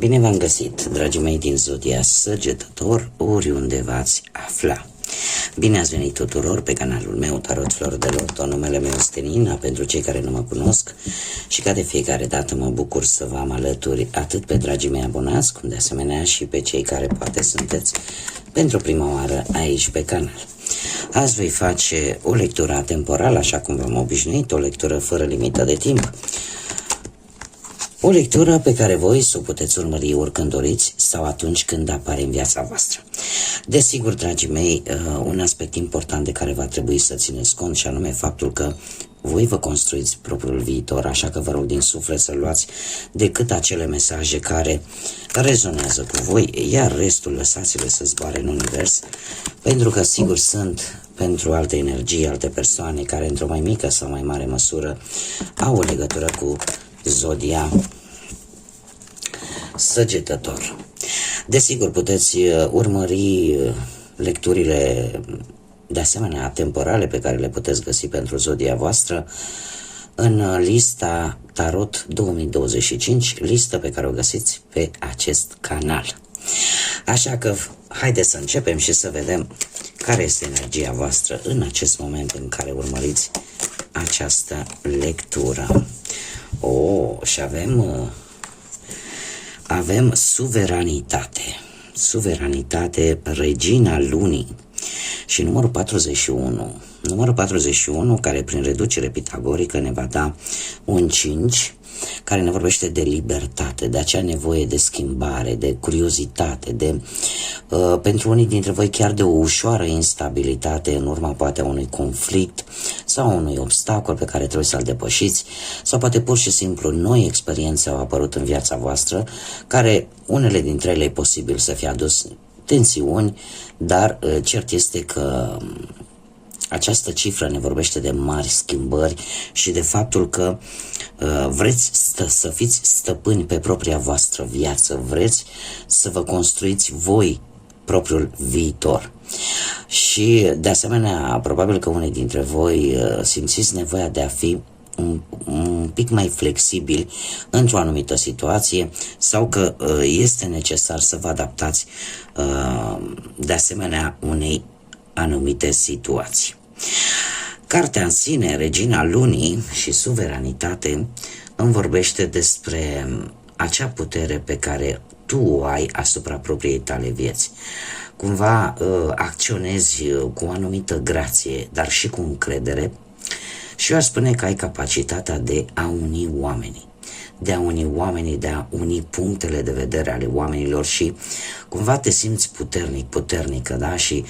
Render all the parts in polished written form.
Bine v-am găsit, dragii mei din Zodia Săgetător, oriunde v-ați afla. Bine ați venit tuturor pe canalul meu Tarot Flor de Loto. Numele meu este Nina, pentru cei care nu mă cunosc, și ca de fiecare dată mă bucur să vă am alături atât pe dragii mei abonați, cum de asemenea și pe cei care poate sunteți pentru prima oară aici pe canal. Azi voi face o lectură temporală, așa cum v-am obișnuit, o lectură fără limită de timp. O lectură pe care voi să o puteți urmări oricând doriți sau atunci când apare în viața voastră. Desigur, dragii mei, un aspect important de care va trebui să țineți cont, și anume faptul că voi vă construiți propriul viitor, așa că vă rog din suflet să luați decât acele mesaje care rezonează cu voi, iar restul lăsați-le să zboare în univers, pentru că sigur sunt pentru alte energii, alte persoane care într-o mai mică sau mai mare măsură au o legătură cu Zodia Săgetător. Desigur, puteți urmări lecturile de asemenea temporale pe care le puteți găsi pentru zodia voastră în lista Tarot 2025, listă pe care o găsiți pe acest canal. Așa că haideți să începem și să vedem care este energia voastră în acest moment în care urmăriți această lectură. Și avem suveranitate. Suveranitate, regina lunii. Și numărul 41. Numărul 41, care prin reducere pitagorică ne va da un 5, care ne vorbește de libertate, de acea nevoie de schimbare, de curiozitate, pentru unii dintre voi chiar de o ușoară instabilitate în urma poate a unui conflict sau unui obstacol pe care trebuie să-l depășiți, sau poate pur și simplu noi experiențe au apărut în viața voastră, care unele dintre ele e posibil să fie adus tensiuni, dar cert este că această cifră ne vorbește de mari schimbări și de faptul că vreți să fiți stăpâni pe propria voastră viață, vreți să vă construiți voi propriul viitor. Și de asemenea, probabil că unii dintre voi simțiți nevoia de a fi un pic mai flexibil într-o anumită situație, sau că este necesar să vă adaptați de asemenea unei anumite situații. Cartea în sine, Regina Lunii și Suveranitate, îmi vorbește despre acea putere pe care tu o ai asupra propriei tale vieți. Cumva acționezi cu o anumită grație, dar și cu încredere, și eu aș spune că ai capacitatea de a uni oamenii. De a uni oamenii, de a uni punctele de vedere ale oamenilor și cumva te simți puternică, da? Și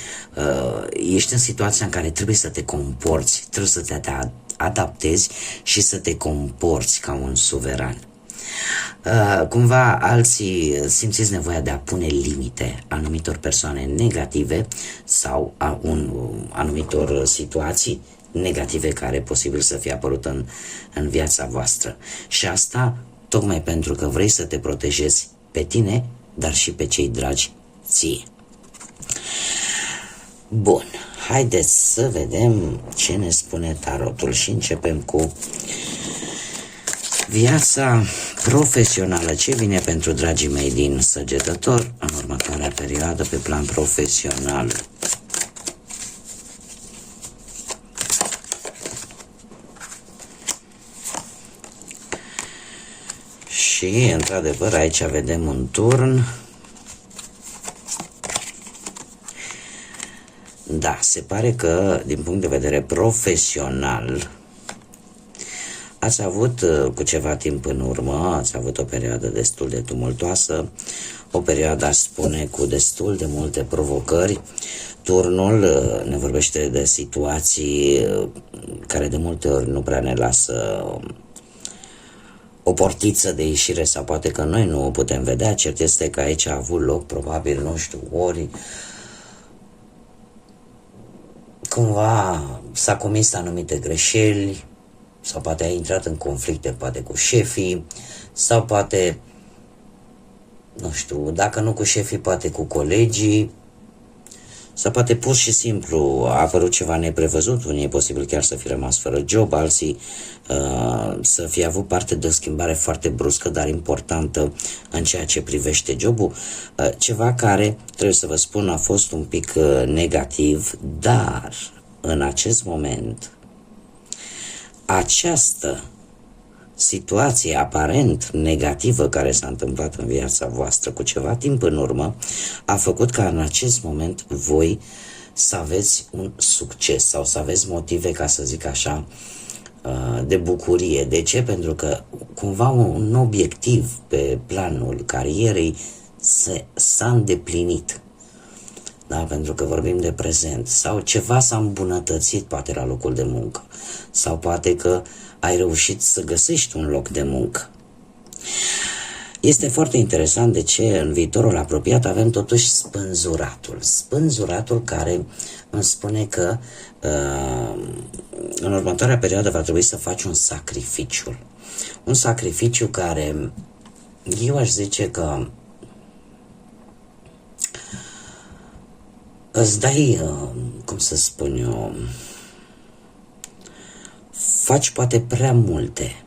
ești în situația în care trebuie să te comporți, trebuie să te adaptezi și să te comporți ca un suveran. Cumva alții simțiți nevoia de a pune limite anumitor persoane negative sau a anumitor situații negative care e posibil să fie apărut în viața voastră. Și asta tocmai pentru că vrei să te protejezi pe tine, dar și pe cei dragi ție. Bun, haideți să vedem ce ne spune tarotul și începem cu viața profesională. Ce vine pentru dragii mei din Săgetător în următoarea perioadă pe plan profesional? Și, într-adevăr, aici vedem un turn. Da, se pare că, din punct de vedere profesional, ați avut cu ceva timp în urmă, ați avut o perioadă destul de tumultoasă, o perioadă, aș spune, cu destul de multe provocări. Turnul ne vorbește de situații care de multe ori nu prea ne lasă o portiță de ieșire, sau poate că noi nu o putem vedea. Cert este că aici a avut loc, probabil, nu știu, ori cumva s-a comis anumite greșeli, sau poate a intrat în conflicte, poate cu șefii, sau poate, nu știu, dacă nu cu șefii, poate cu colegii, sau poate pur și simplu a apărut ceva neprevăzut, unii e posibil chiar să fi rămas fără job, alții să fie avut parte de o schimbare foarte bruscă, dar importantă în ceea ce privește jobul, ceva care, trebuie să vă spun, a fost un pic negativ, dar în acest moment această situație aparent negativă care s-a întâmplat în viața voastră cu ceva timp în urmă a făcut ca în acest moment voi să aveți un succes sau să aveți motive, ca să zic așa, de bucurie. De ce? Pentru că cumva un obiectiv pe planul carierei s-a îndeplinit. Da? Pentru că vorbim de prezent. Sau ceva s-a îmbunătățit poate la locul de muncă. Sau poate că ai reușit să găsești un loc de muncă. Este foarte interesant de ce în viitorul apropiat avem totuși spânzuratul. Spânzuratul care îmi spune că în următoarea perioadă va trebui să faci un sacrificiu. Un sacrificiu care eu aș zice că îți dai, cum să spun eu, faci poate prea multe,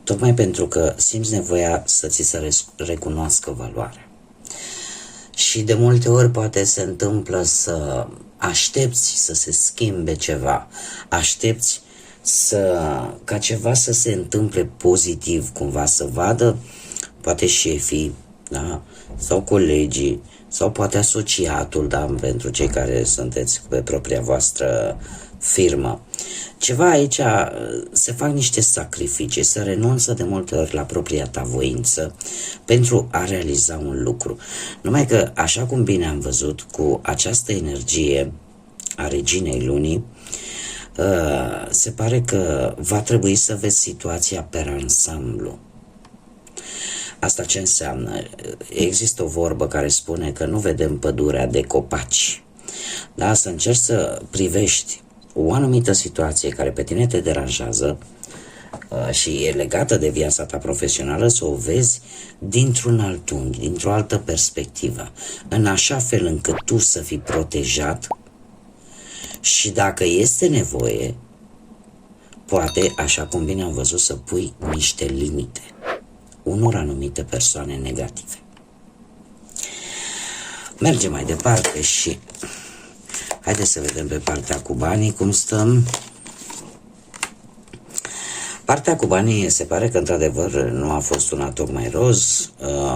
tocmai pentru că simți nevoia să ți se recunoască valoarea. Și de multe ori poate se întâmplă să aștepți să se schimbe ceva, aștepți ca ceva să se întâmple pozitiv, cumva să vadă poate șefii, da? Sau colegii, sau poate asociatul, da? Pentru cei care sunteți pe propria voastră firmă. Ceva aici, se fac niște sacrificii, se renunță de multe ori la propria ta voință pentru a realiza un lucru. Numai că, așa cum bine am văzut, cu această energie a reginei lunii, se pare că va trebui să vezi situația pe ansamblu. Asta ce înseamnă? Există o vorbă care spune că nu vedem pădurea de copaci. Da? Să încerci să privești o anumită situație care pe tine te deranjează și e legată de viața ta profesională, să o vezi dintr-un alt unghi, dintr-o altă perspectivă, în așa fel încât tu să fii protejat și dacă este nevoie, poate, așa cum bine am văzut, să pui niște limite unor anumite persoane negative. Mergem mai departe și haideți să vedem pe partea cu banii cum stăm. Partea cu banii se pare că într-adevăr nu a fost una tocmai roz,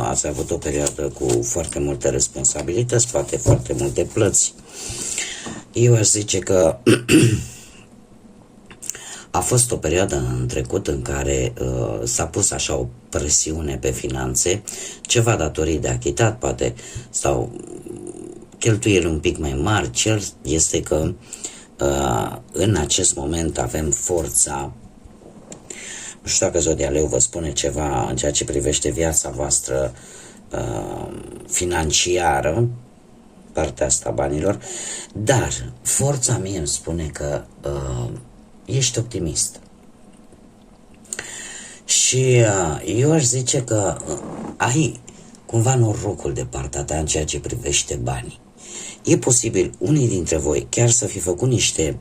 ați avut o perioadă cu foarte multe responsabilități, poate foarte multe plăți. Eu aș zice că a fost o perioadă în trecut în care s-a pus așa o presiune pe finanțe, ceva datorii de achitat, poate, sau cheltuieli un pic mai mari. Cel este că în acest moment avem forța, nu știu dacă Zodia Leu vă spune ceva în ceea ce privește viața voastră financiară, partea asta banilor, dar forța mie îmi spune că ești optimist. Și eu aș zice că ai cumva norocul de partea ta în ceea ce privește banii. E posibil unii dintre voi chiar să fi făcut niște,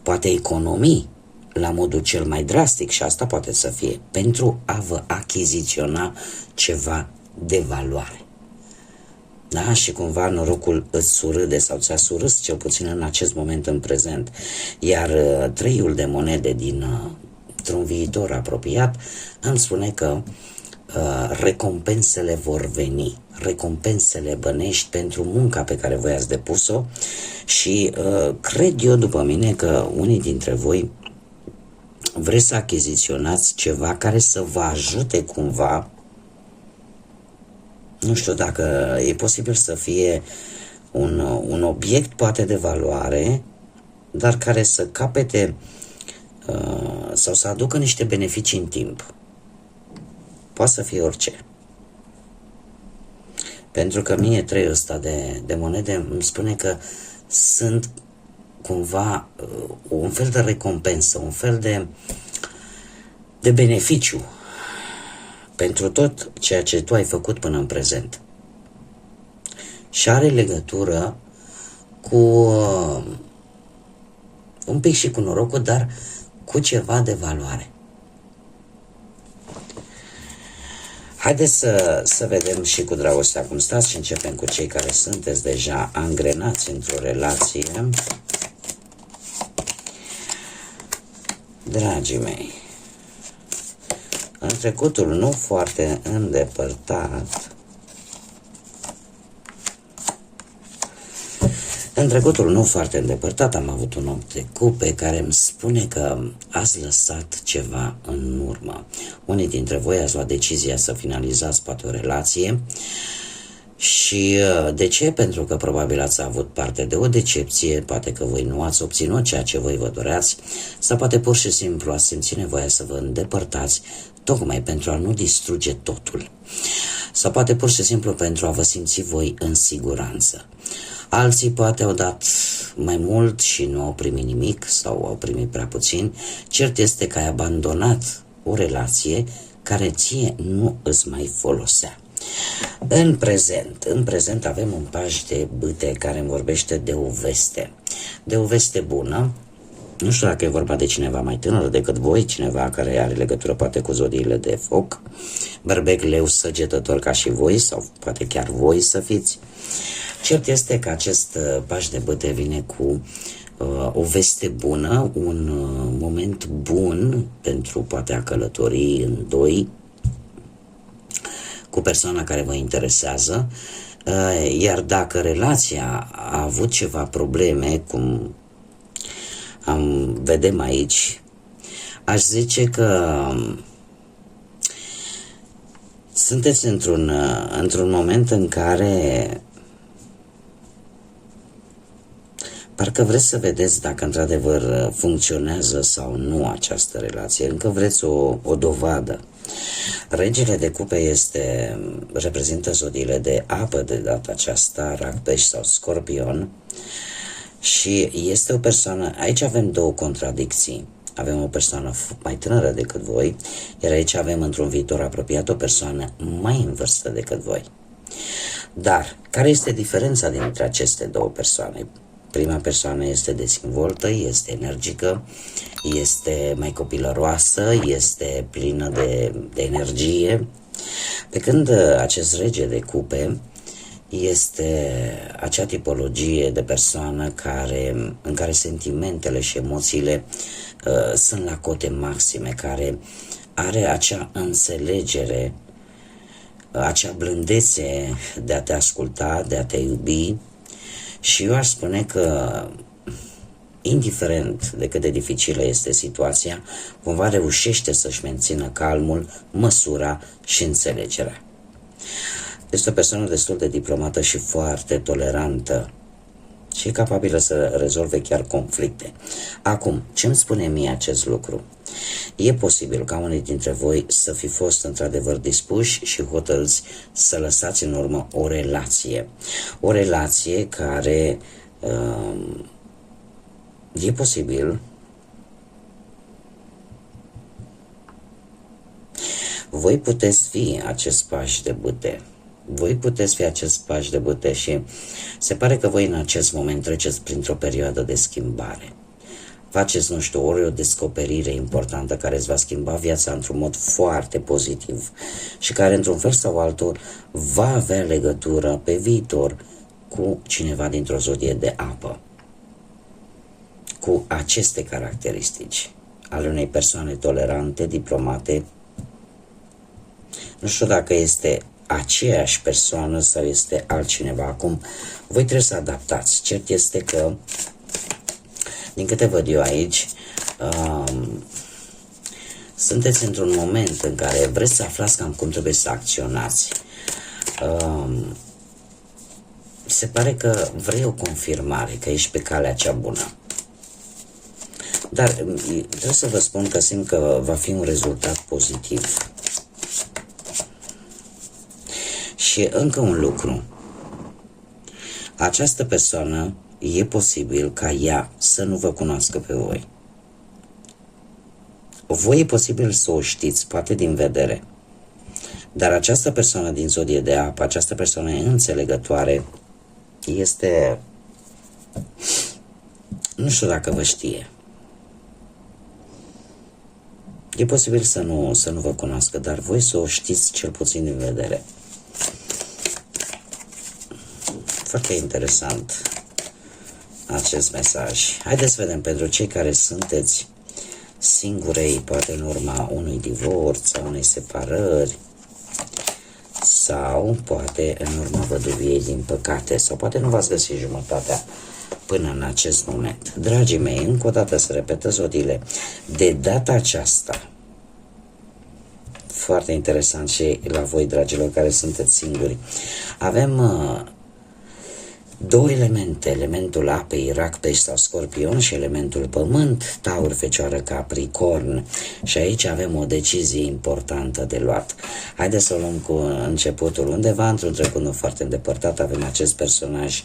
poate, economii la modul cel mai drastic, și asta poate să fie pentru a vă achiziționa ceva de valoare. Da? Și cumva norocul îți surâde sau ți-a surâs, cel puțin în acest moment în prezent. Iar treiul de monede dintr-un viitor apropiat îmi spune că recompensele vor veni, recompensele bănești pentru munca pe care voi ați depus-o și cred eu, după mine, că unii dintre voi vreți să achiziționați ceva care să vă ajute cumva. Nu știu dacă e posibil să fie un obiect poate de valoare, dar care să capete sau să aducă niște beneficii în timp. Poate să fie orice. Pentru că mie treiul ăsta de monede îmi spune că sunt cumva un fel de recompensă, un fel de beneficiu pentru tot ceea ce tu ai făcut până în prezent. Și are legătură cu un pic și cu norocul, dar cu ceva de valoare. Haideți să vedem și cu dragostea cum stați și începem cu cei care sunteți deja angrenați într-o relație. Dragii mei, în trecutul nu foarte îndepărtat, am avut un om de cupe care îmi spune că ați lăsat ceva în urmă. Unii dintre voi ați luat decizia să finalizați poate o relație. Și de ce? Pentru că probabil ați avut parte de o decepție, poate că voi nu ați obținut ceea ce voi vă doreați, sau poate pur și simplu ați simțit nevoia să vă îndepărtați tocmai pentru a nu distruge totul. Sau poate pur și simplu pentru a vă simți voi în siguranță. Alții poate au dat mai mult și nu au primit nimic sau au primit prea puțin. Cert este că ai abandonat o relație care ție nu îți mai folosea. În prezent avem un paj de bâte care îmi vorbește de o veste bună. Nu știu dacă e vorba de cineva mai tânăr decât voi, cineva care are legătură poate cu zodiile de foc, berbec, leu, săgetător ca și voi, sau poate chiar voi să fiți. Cert este că acest paj de bâte vine cu o veste bună, un moment bun pentru poate a călători în doi, cu persoana care vă interesează, iar dacă relația a avut ceva probleme, cum vedem aici, aș zice că sunteți într-un moment în care parcă vreți să vedeți dacă într-adevăr funcționează sau nu această relație, încă vreți o dovadă. Regele de cupe reprezintă zodiile de apă de data aceasta, Rac, Pești sau Scorpion, și este o persoană, aici avem două contradicții. Avem o persoană mai tânără decât voi, iar aici avem într-un viitor apropiat o persoană mai în vârstă decât voi. Dar, care este diferența dintre aceste două persoane? Prima persoană este dezinvoltă, este energică, este mai copilăroasă, este plină de energie, pe când acest rege de cupe este acea tipologie de persoană în care sentimentele și emoțiile sunt la cote maxime, care are acea înțelegere, acea blândețe de a te asculta, de a te iubi. Și eu aș spune că, indiferent de cât de dificilă este situația, cumva reușește să-și mențină calmul, măsura și înțelegerea. Este o persoană destul de diplomată și foarte tolerantă și e capabilă să rezolve chiar conflicte. Acum, ce îmi spune mie acest lucru? E posibil ca unii dintre voi să fi fost într-adevăr dispuși și hotărâți să lăsați în urmă o relație. O relație care e posibil voi puteți fi acest paș de bâte. Voi puteți fi acest paș de bâte și se pare că voi în acest moment treceți printr-o perioadă de schimbare. Faceți, nu știu, ori o descoperire importantă care îți va schimba viața într-un mod foarte pozitiv și care, într-un fel sau altul, va avea legătură pe viitor cu cineva dintr-o zodie de apă, cu aceste caracteristici ale unei persoane tolerante, diplomate. Nu știu dacă este aceeași persoană sau este altcineva. Acum, voi trebuie să adaptați. Cert este că, din câte văd eu aici, sunteți într-un moment în care vreți să aflați cam cum trebuie să acționați. Se pare că vrei o confirmare, că ești pe calea cea bună. Dar trebuie să vă spun că simt că va fi un rezultat pozitiv. Și încă un lucru. Această persoană e posibil ca ea să nu vă cunoască pe voi. Voi e posibil să o știți, poate din vedere. Dar această persoană din zodie de apă, această persoană înțelegătoare, este știu dacă vă știe. E posibil să nu vă cunoască, dar voi să o știți cel puțin din vedere. Foarte interesant acest mesaj. Haideți să vedem pentru cei care sunteți singurei, poate în urma unui divorț sau unei separări, sau poate în urma văduviei din păcate, sau poate nu v-ați găsit jumătatea până în acest moment. Dragii mei, încă o dată să repetă zodiile. De data aceasta, foarte interesant și la voi, dragilor, care sunteți singuri, avem două elemente, elementul apei, rac, pești sau scorpion, și elementul pământ, taur, fecioară, capricorn. Și aici avem o decizie importantă de luat. Haideți să o luăm cu începutul. Undeva într-un trecut nu foarte îndepărtat avem acest personaj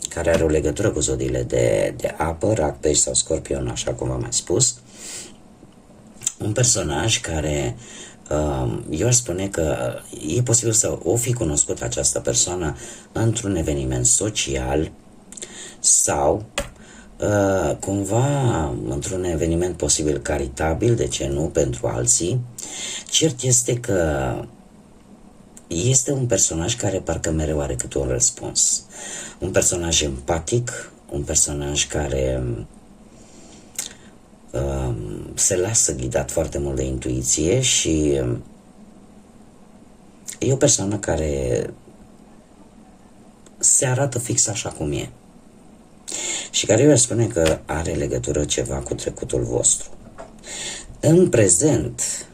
care are o legătură cu zodiile de apă, rac, pești sau scorpion, așa cum v-am mai spus. Un personaj care eu aș spune că e posibil să o fi cunoscut această persoană într-un eveniment social sau cumva într-un eveniment posibil caritabil, de ce nu, pentru alții. Cert este că este un personaj care parcă mereu are câte un răspuns. Un personaj empatic, un personaj care se lasă ghidat foarte mult de intuiție și e o persoană care se arată fix așa cum e și care eu aș spune că are legătură ceva cu trecutul vostru. În prezent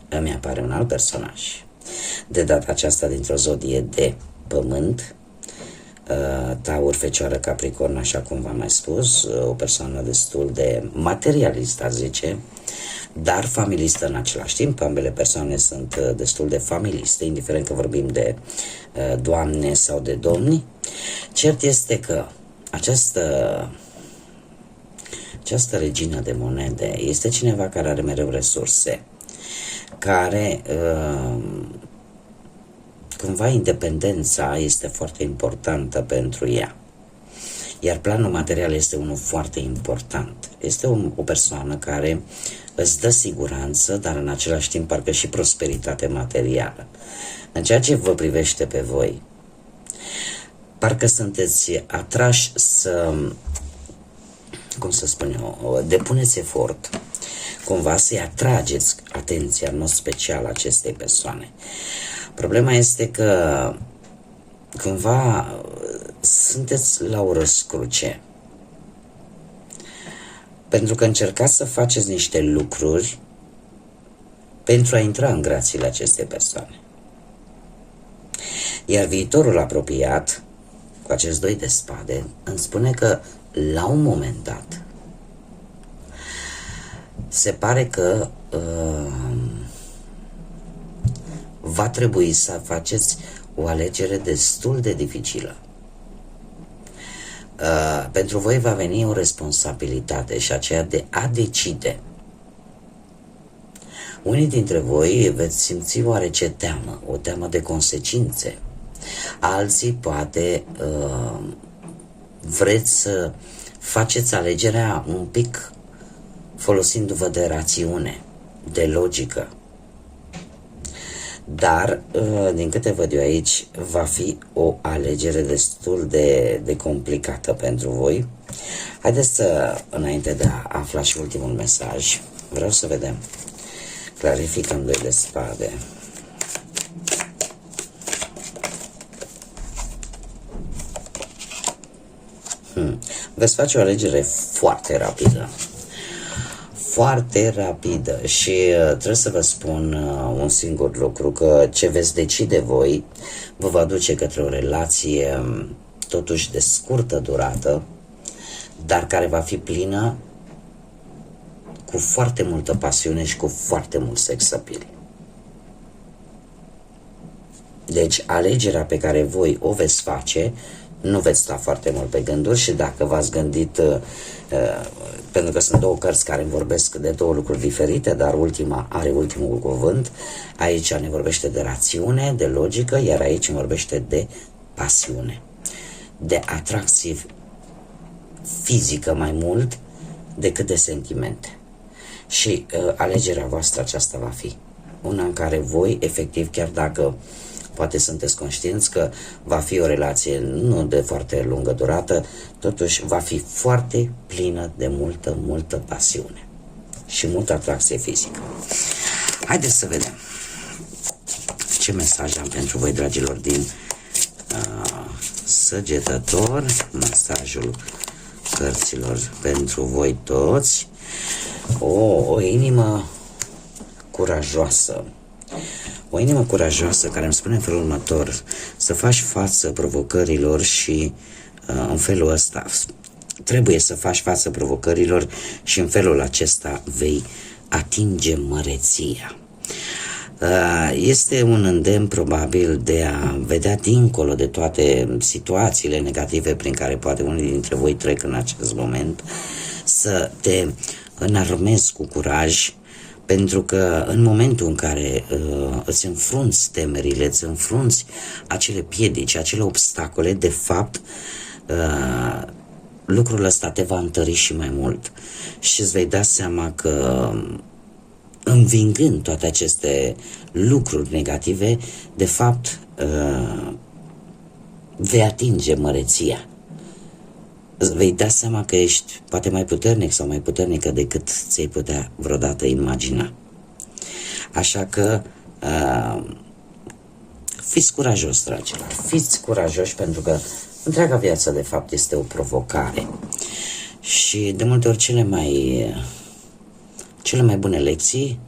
îmi apare un alt personaj, de data aceasta dintr-o zodie de pământ, taur, fecioară, capricorn, așa cum v-am mai spus, o persoană destul de materialistă, zice, dar familistă în același timp. Ambele persoane sunt destul de familiste, indiferent că vorbim de doamne sau de domni. Cert este că această regină de monede este cineva care are mereu resurse, care cumva independența este foarte importantă pentru ea. Iar planul material este unul foarte important. Este o persoană care îți dă siguranță, dar în același timp parcă și prosperitate materială. În ceea ce vă privește pe voi, parcă sunteți atrași să, cum să spun eu, depuneți efort, cumva să-i atrageți atenția în mod special acestei persoane. Problema este că cumva sunteți la o răscruce, pentru că încercați să faceți niște lucruri pentru a intra în grațiile acestei persoane. Iar viitorul apropiat, cu acest 2 de spade, îmi spune că la un moment dat se pare că va trebui să faceți o alegere destul de dificilă. Pentru voi va veni o responsabilitate, și aceea de a decide. Unii dintre voi veți simți oarece teamă, o teamă de consecințe. Alții poate vreți să faceți alegerea un pic folosindu-vă de rațiune, de logică. Dar, din câte văd eu aici, va fi o alegere destul de complicată pentru voi. Haideți să, înainte de a afla și ultimul mesaj, vreau să vedem. Clarificăm 2 de spade. Veți face o alegere foarte rapidă. Foarte rapidă și trebuie să vă spun un singur lucru, că ce veți decide voi vă va duce către o relație totuși de scurtă durată, dar care va fi plină cu foarte multă pasiune și cu foarte mult sex appeal. Deci alegerea pe care voi o veți face, nu veți sta foarte mult pe gânduri și dacă v-ați gândit, pentru că sunt două cărți care vorbesc de două lucruri diferite, dar ultima are ultimul cuvânt. Aici ne vorbește de rațiune, de logică, iar aici ne vorbește de pasiune, de atracție fizică mai mult decât de sentimente. Și alegerea voastră aceasta va fi una în care voi, efectiv, chiar dacă poate sunteți conștienți că va fi o relație nu de foarte lungă durată, totuși va fi foarte plină de multă pasiune și multă atracție fizică. Haideți să vedem ce mesaj am pentru voi, dragilor, din Săgetător, mesajul cărților pentru voi toți. O inimă curajoasă. O inimă curajoasă care îmi spune în felul următor: să faci față provocărilor și în felul ăsta trebuie să faci față provocărilor și în felul acesta vei atinge măreția. Este un îndemn probabil de a vedea dincolo de toate situațiile negative prin care poate unii dintre voi trec în acest moment, să te înarmezi cu curaj, pentru că în momentul în care îți înfrunți temerile, îți înfrunți acele piedici, acele obstacole, de fapt lucrul ăsta te va întări și mai mult și îți vei da seama că învingând toate aceste lucruri negative, de fapt vei atinge măreția. Vei da seama că ești poate mai puternic sau mai puternică decât ți-ai putea vreodată imagina. Așa că fiți curajos, dragilor, fiți curajoși, pentru că întreaga viață de fapt este o provocare și de multe ori cele mai bune lecții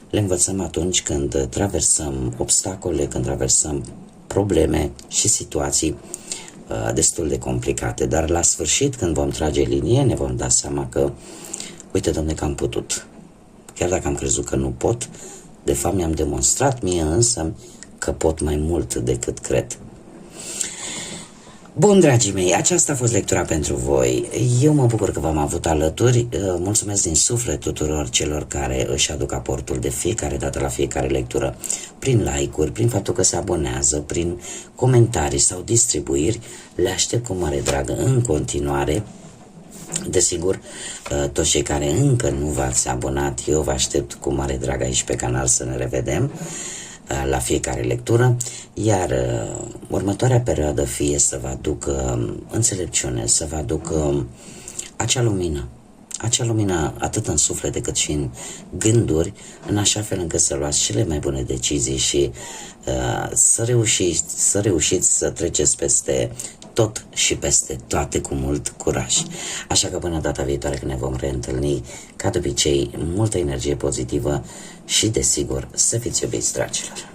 le învățăm atunci când traversăm obstacole, când traversăm probleme și situații destul de complicate, dar la sfârșit, când vom trage linie, ne vom da seama că, uite, domne, că am putut. Chiar dacă am crezut că nu pot, de fapt mi-am demonstrat mie însă că pot mai mult decât cred. Bun, dragii mei, aceasta a fost lectura pentru voi. Eu mă bucur că v-am avut alături. Mulțumesc din suflet tuturor celor care își aduc aportul de fiecare dată la fiecare lectură, prin like-uri, prin faptul că se abonează, prin comentarii sau distribuiri. Le aștept cu mare drag în continuare. Desigur, toți cei care încă nu v-ați abonat, eu vă aștept cu mare drag aici pe canal să ne revedem la fiecare lectură, iar următoarea perioadă fie să vă aducă înțelepciune, să vă aducă acea lumină atât în suflet cât și în gânduri, în așa fel încât să luați cele mai bune decizii și să reușiți să treceți peste tot și peste toate cu mult curaj. Așa că până data viitoare când ne vom reîntâlni, ca de obicei, multă energie pozitivă și, desigur, să fiți iubiți, dragilor!